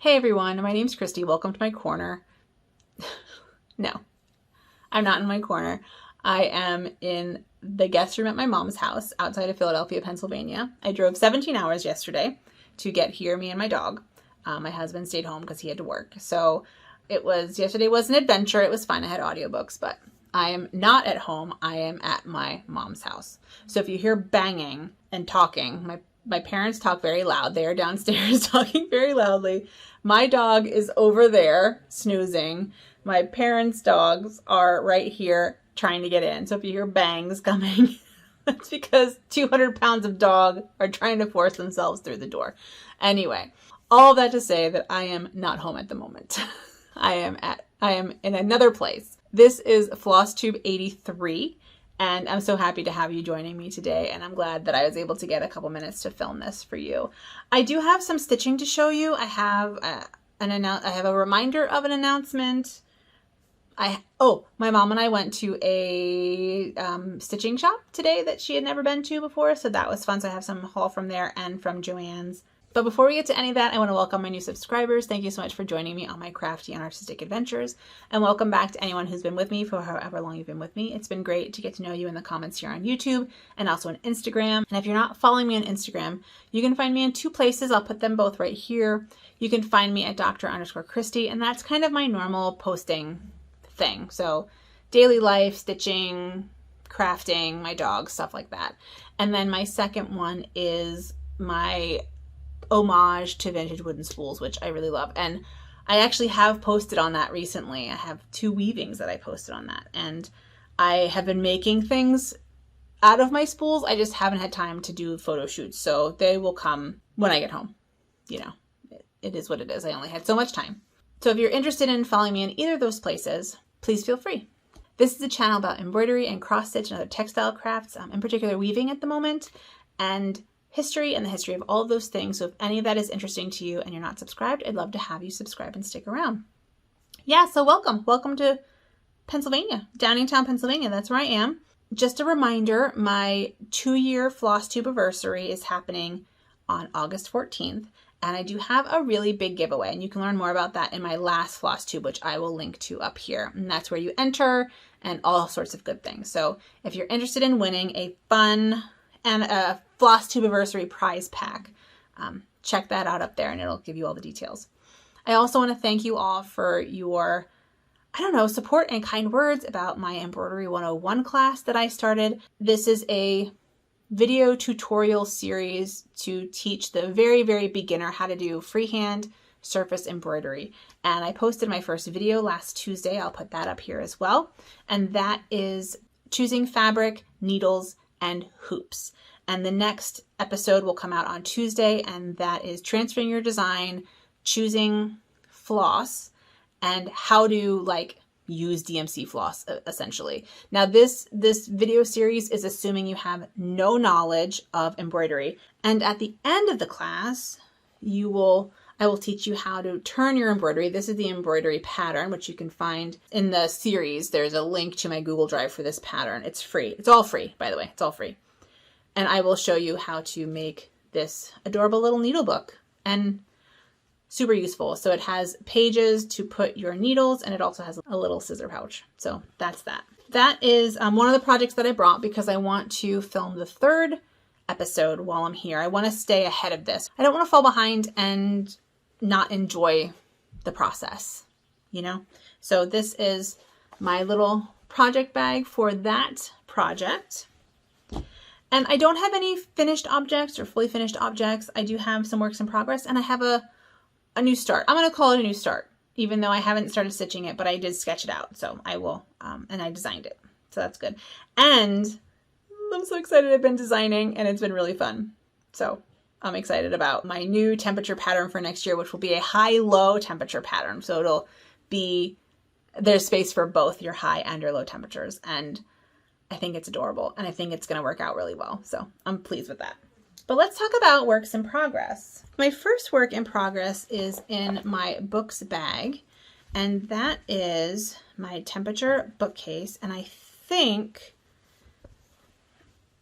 Hey everyone, my name's Christy. Welcome to my corner. No, I'm not in my corner. I am in the guest room at my mom's house outside of Philadelphia, Pennsylvania. I drove 17 hours yesterday to get here, me and my dog. My husband stayed home because he had to work. So yesterday was an adventure. It was fun. I had audiobooks, but I am not at home. I am at my mom's house. So if you hear banging and talking, my parents talk very loud. They are downstairs talking very loudly. My dog is over there snoozing. My parents' dogs are right here trying to get in. So if you hear bangs coming, that's because 200 pounds of dog are trying to force themselves through the door. Anyway, all that to say that I am not home at the moment. I am in another place. This is Flosstube 83. And I'm so happy to have you joining me today, and I'm glad that I was able to get a couple minutes to film this for you. I do have some stitching to show you. I have a reminder of an announcement. My mom and I went to a stitching shop today that she had never been to before, so that was fun. So I have some haul from there and from Joanne's. But before we get to any of that, I want to welcome my new subscribers. Thank you so much for joining me on my crafty and artistic adventures. And welcome back to anyone who's been with me for however long you've been with me. It's been great to get to know you in the comments here on YouTube and also on Instagram. And if you're not following me on Instagram, you can find me in two places. I'll put them both right here. You can find me at Dr_Christy, and that's kind of my normal posting thing. So daily life, stitching, crafting, my dog, stuff like that. And then my second one is my homage to vintage wooden spools, which I really love. And I actually have posted on that recently. I have 2 weavings that I posted on that. And I have been making things out of my spools. I just haven't had time to do photo shoots. So they will come when I get home. You know, it is what it is. I only had so much time. So if you're interested in following me in either of those places, please feel free. This is a channel about embroidery and cross stitch and other textile crafts, in particular weaving at the moment, and history and the history of all of those things. So if any of that is interesting to you and you're not subscribed, I'd love to have you subscribe and stick around. Yeah, so welcome to Pennsylvania, Downingtown, Pennsylvania. That's where I am. Just a reminder, my 2-year Flosstube anniversary is happening on August 14th. And I do have a really big giveaway, and you can learn more about that in my last Flosstube, which I will link to up here. And that's where you enter and all sorts of good things. So if you're interested in winning a fun and a Flosstube anniversary prize pack, check that out up there and it'll give you all the details. I also want to thank you all for your, support and kind words about my Embroidery 101 class that I started. This is a video tutorial series to teach the very, very beginner how to do freehand surface embroidery. And I posted my first video last Tuesday. I'll put that up here as well. And that is choosing fabric, needles, and hoops. And the next episode will come out on Tuesday, and that is transferring your design, choosing floss, and how to use DMC floss, essentially. Now this video series is assuming you have no knowledge of embroidery. And at the end of the class, I will teach you how to turn your embroidery. This is the embroidery pattern, which you can find in the series. There's a link to my Google Drive for this pattern. It's free. It's all free, by the way. It's all free. And I will show you how to make this adorable little needle book, and super useful. So it has pages to put your needles, and it also has a little scissor pouch. So that's that. That is one of the projects that I brought because I want to film the 3rd episode while I'm here. I want to stay ahead of this. I don't want to fall behind and not enjoy the process, you know? So this is my little project bag for that project. And I don't have any finished objects or fully finished objects. I do have some works in progress, and I have a new start. I'm going to call it a new start, even though I haven't started stitching it, but I did sketch it out. So I will, and I designed it. So that's good. And I'm so excited. I've been designing, and it's been really fun. So I'm excited about my new temperature pattern for next year, which will be a high-low temperature pattern. So there's space for both your high and your low temperatures. And I think it's adorable, and I think it's going to work out really well. So I'm pleased with that. But let's talk about works in progress. My first work in progress is in my books bag, and that is my temperature bookcase. And I think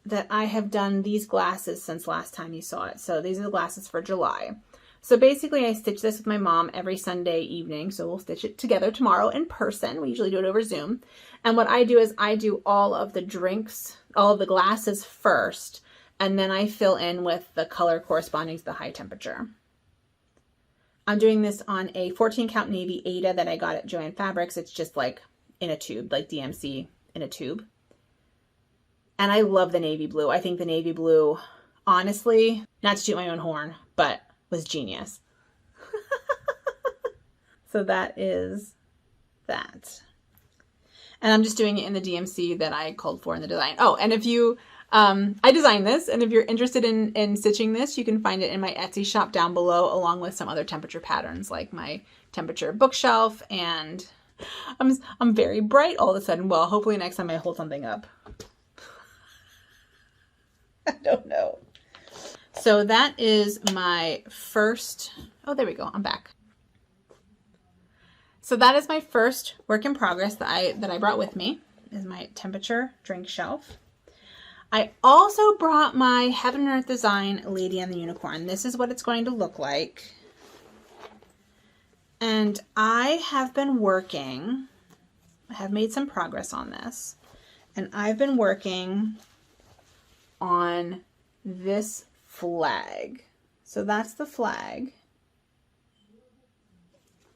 that I have done these glasses since last time you saw it. So these are the glasses for July. So basically I stitch this with my mom every Sunday evening. So we'll stitch it together tomorrow in person. We usually do it over Zoom. And what I do is I do all of the drinks, all of the glasses first, and then I fill in with the color corresponding to the high temperature. I'm doing this on a 14 count navy Aida that I got at Joanne Fabrics. It's just like in a tube, like DMC in a tube. And I love the navy blue. I think the navy blue, honestly, not to toot my own horn, but was genius. So that is that. And I'm just doing it in the DMC that I called for in the design. Oh, and if you, I designed this, and if you're interested in stitching this, you can find it in my Etsy shop down below, along with some other temperature patterns, like my temperature bookshelf, and I'm very bright all of a sudden. Well, hopefully next time I hold something up. I don't know. So that is my first, oh, there we go. I'm back. So that is my first work in progress that I brought with me, is my temperature drink shelf. I also brought my Heaven and Earth Design Lady and the Unicorn. This is what it's going to look like. And I have been working, I have made some progress on this, and I've been working on this flag. So that's the flag.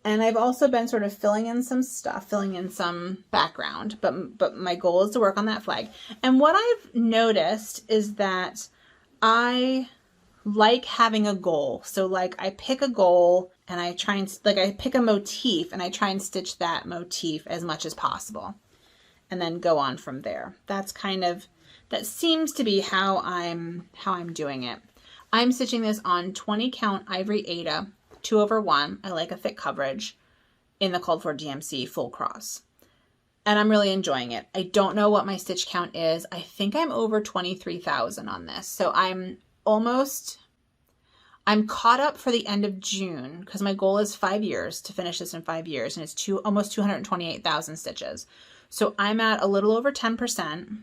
And I've also been sort of filling in some stuff, filling in some background, but my goal is to work on that flag. And what I've noticed is that I like having a goal. So like I pick a goal and I try and, like I pick a motif and I try and stitch that motif as much as possible and then go on from there. That's kind of, that seems to be how I'm doing it. I'm stitching this on 20 count ivory Aida, 2/1. I like a thick coverage in the called for DMC full cross. And I'm really enjoying it. I don't know what my stitch count is. I think I'm over 23,000 on this. So I'm caught up for the end of June because my goal is 5 years, to finish this in 5 years. And it's almost 228,000 stitches. So I'm at a little over 10%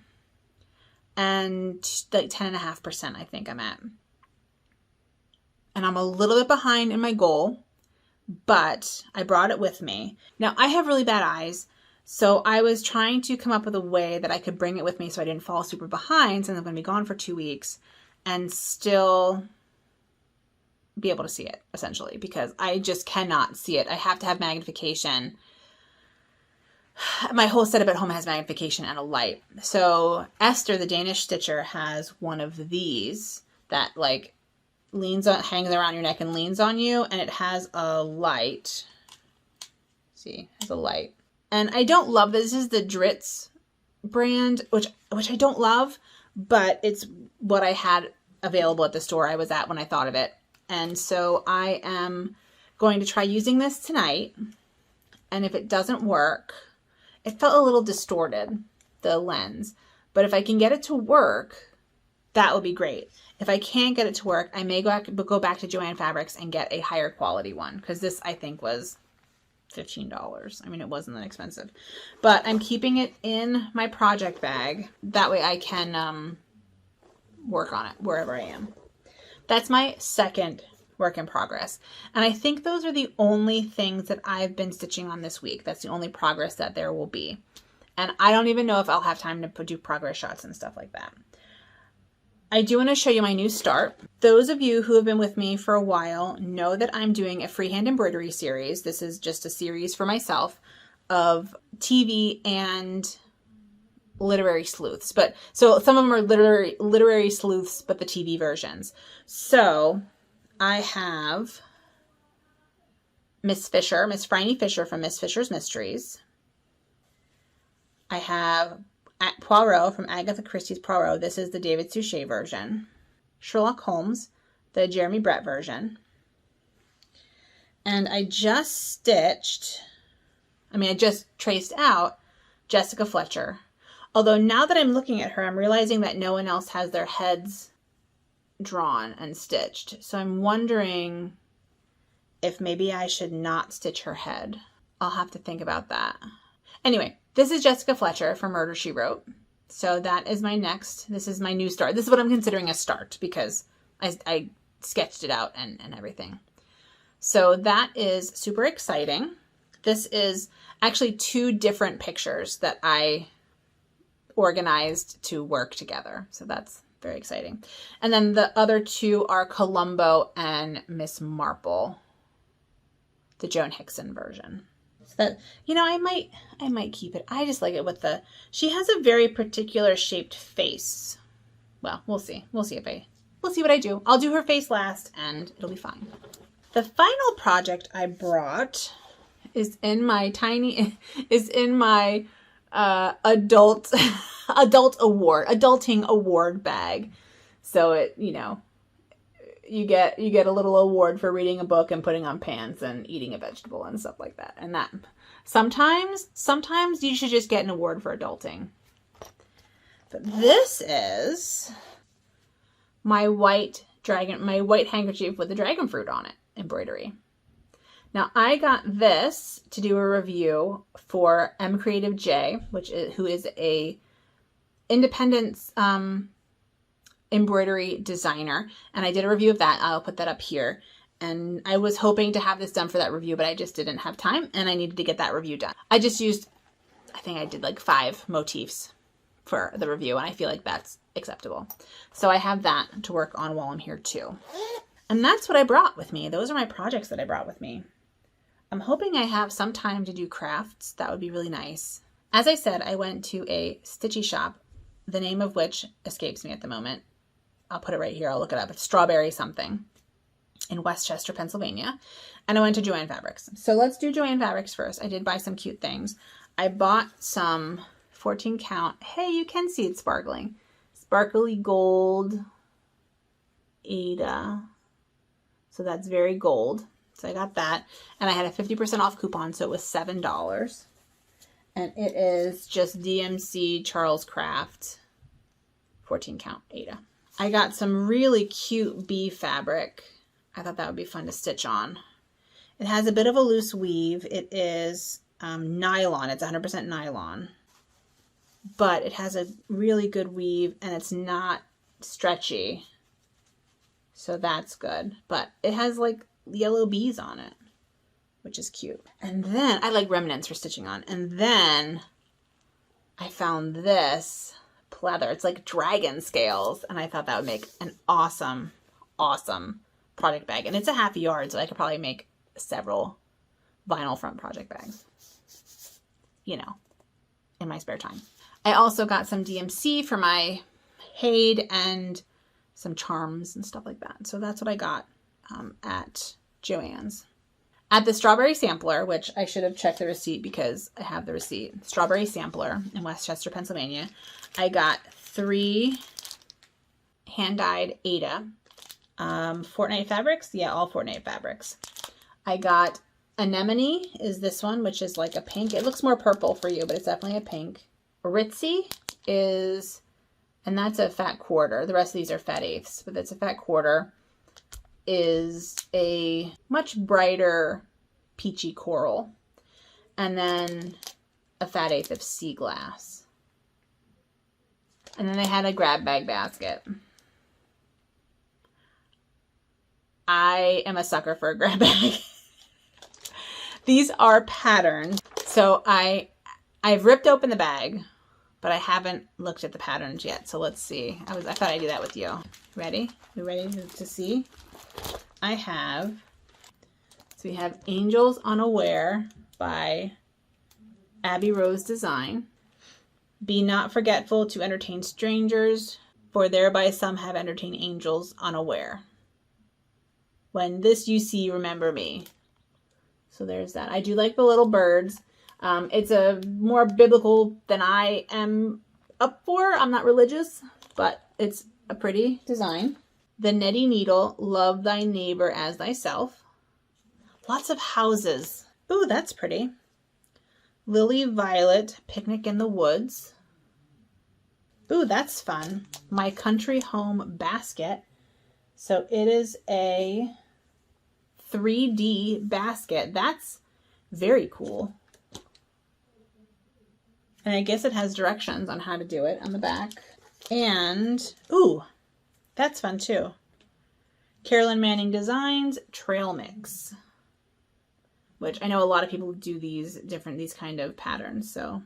and like 10.5% I think I'm at. And I'm a little bit behind in my goal, but I brought it with me. Now I have really bad eyes, so I was trying to come up with a way that I could bring it with me so I didn't fall super behind since I'm going to be gone for 2 weeks and still be able to see it, essentially, because I just cannot see it. I have to have magnification. My whole setup at home has magnification and a light. So Esther, the Danish stitcher, has one of these that like hangs around your neck and leans on you, and it has a light. See, it has a light. And I don't love this. This is the Dritz brand, which I don't love, but it's what I had available at the store I was at when I thought of it. And so I am going to try using this tonight. And if it doesn't work, it felt a little distorted, the lens, but if I can get it to work, that would be great. If I can't get it to work, I may go back to Joanne Fabrics and get a higher quality one, because this I think was $15. I mean, it wasn't that expensive, but I'm keeping it in my project bag. That way I can work on it wherever I am. That's my second work in progress. And I think those are the only things that I've been stitching on this week. That's the only progress that there will be. And I don't even know if I'll have time to do progress shots and stuff like that. I do want to show you my new start. Those of you who have been with me for a while know that I'm doing a freehand embroidery series. This is just a series for myself of TV and literary sleuths. So some of them are literary sleuths, but the TV versions. So I have Miss Franny Fisher from Miss Fisher's Mysteries. I have Poirot from Agatha Christie's Poirot. This is the David Suchet version. Sherlock Holmes, the Jeremy Brett version. And I just traced out Jessica Fletcher. Although now that I'm looking at her, I'm realizing that no one else has their heads drawn and stitched. So I'm wondering if maybe I should not stitch her head. I'll have to think about that. Anyway, this is Jessica Fletcher from Murder, She Wrote. So that is this is my new start. This is what I'm considering a start because I sketched it out and everything. So that is super exciting. This is actually 2 different pictures that I organized to work together. So that's very exciting. And then the other 2 are Columbo and Miss Marple, the Joan Hickson version. So that, you know, I might keep it. I just like it with the, she has a very particular shaped face. Well, we'll see. We'll see what I do. I'll do her face last and it'll be fine. The final project I brought is in my adulting award bag. So it, you know, you get a little award for reading a book and putting on pants and eating a vegetable and stuff like that. And that sometimes you should just get an award for adulting. But this is my white handkerchief with the dragon fruit on it embroidery. Now I got this to do a review for M Creative J, who is a independent embroidery designer, and I did a review of that. I'll put that up here. And I was hoping to have this done for that review, but I just didn't have time, and I needed to get that review done. I just used, I think I did like 5 motifs for the review, and I feel like that's acceptable. So I have that to work on while I'm here too. And that's what I brought with me. Those are my projects that I brought with me. I'm hoping I have some time to do crafts. That would be really nice. As I said, I went to a stitchy shop, the name of which escapes me at the moment. I'll put it right here. I'll look it up. It's Strawberry something in Westchester, Pennsylvania. And I went to Joanne Fabrics. So let's do Joanne Fabrics first. I did buy some cute things. I bought some 14 count. Hey, you can see it sparkling. Sparkly gold Aida. So that's very gold. So I got that. And I had a 50% off coupon, so it was $7. And it is just DMC Charles Craft 14 count Aida. I got some really cute bee fabric. I thought that would be fun to stitch on. It has a bit of a loose weave. It is nylon. It's 100% nylon. But it has a really good weave and it's not stretchy. So that's good. But it has like yellow bees on it, which is cute. And then I like remnants for stitching on. And then I found this pleather. It's like dragon scales. And I thought that would make an awesome, awesome project bag. And it's a half yard, so I could probably make several vinyl front project bags, you know, in my spare time. I also got some DMC for my HAED and some charms and stuff like that. So that's what I got at Joann's. At the Strawberry Sampler, which I should have checked the receipt because I have the receipt. Strawberry Sampler in Westchester, Pennsylvania. I got 3 hand-dyed Aida. Fortnite fabrics. Yeah, all Fortnite fabrics. I got Anemone is this one, which is like a pink. It looks more purple for you, but it's definitely a pink. Ritzy is, and that's a fat quarter. The rest of these are fat eighths, but that's a fat quarter. Is a much brighter peachy coral. And then a fat eighth of sea glass. And then they had a grab bag basket. I am a sucker for a grab bag. These are patterns. So I've ripped open the bag, but I haven't looked at the patterns yet. So let's see. I thought I'd do that with you. Ready? You ready to see? I have, so we have Angels Unaware by Abby Rose Design. Be not forgetful to entertain strangers, for thereby some have entertained angels unaware. When this you see, remember me. So there's that. I do like the little birds. It's a more biblical than I am up for. I'm not religious, but it's a pretty design. The Netty Needle, love thy neighbor as thyself. Lots of houses. Ooh, that's pretty. Lily Violet, picnic in the woods. Ooh, that's fun. My country home basket. So it is a 3D basket. That's very cool. And I guess it has directions on how to do it on the back. And, ooh, that's fun too. Carolyn Manning Designs Trail Mix. which I know a lot of people do these kind of patterns. So,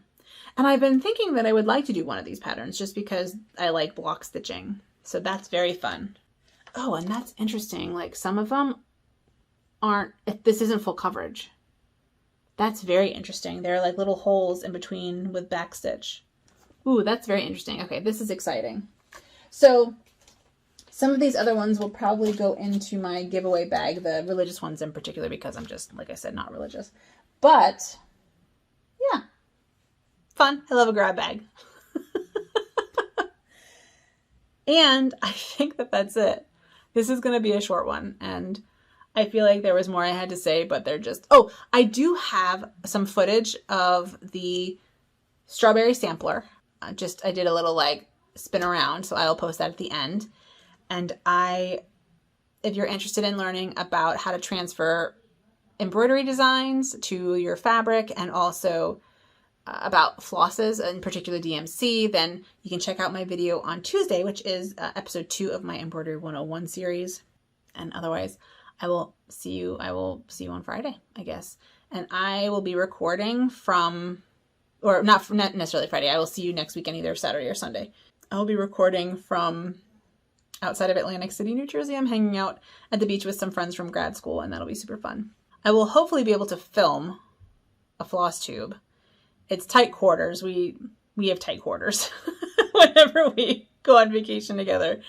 and I've been thinking that I would like to do one of these patterns just because I like block stitching. So that's very fun. Oh, and that's interesting. Like some of them aren't, if this isn't full coverage. That's very interesting. There are like little holes in between with backstitch. Ooh, that's very interesting. Okay, this is exciting. So some of these other ones will probably go into my giveaway bag, the religious ones in particular, because I'm just, like I said, not religious. But yeah, fun. I love a grab bag. And I think that that's it. This is going to be a short one, and I feel like there was more I had to say, but they're just... Oh, I do have some footage of the strawberry sampler. I did a little like spin around, so I'll post that at the end. And if you're interested in learning about how to transfer embroidery designs to your fabric, and also about flosses, in particular DMC, then you can check out my video on Tuesday, which is episode 2 of my Embroidery 101 series. And otherwise, I will see you on Friday, I guess. And I will be recording from, or not necessarily Friday. I will see you next weekend, either Saturday or Sunday. I will be recording from outside of Atlantic City, New Jersey. I'm hanging out at the beach with some friends from grad school, and that'll be super fun. I will hopefully be able to film a Flosstube. It's tight quarters. We have tight quarters whenever we go on vacation together.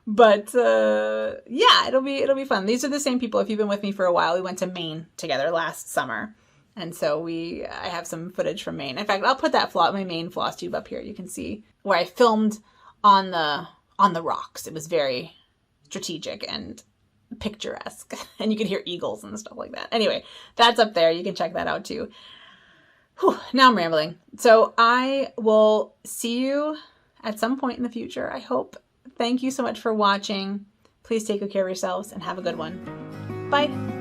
But yeah, it'll be fun. These are the same people. If you've been with me for a while, we went to Maine together last summer. And so I have some footage from Maine. In fact, I'll put my Maine Flosstube up here. You can see where I filmed on the rocks. It was very strategic and picturesque. And you could hear eagles and stuff like that. Anyway, that's up there. You can check that out too. Whew, now I'm rambling. So I will see you at some point in the future, I hope. Thank you so much for watching. Please take good care of yourselves and have a good one. Bye.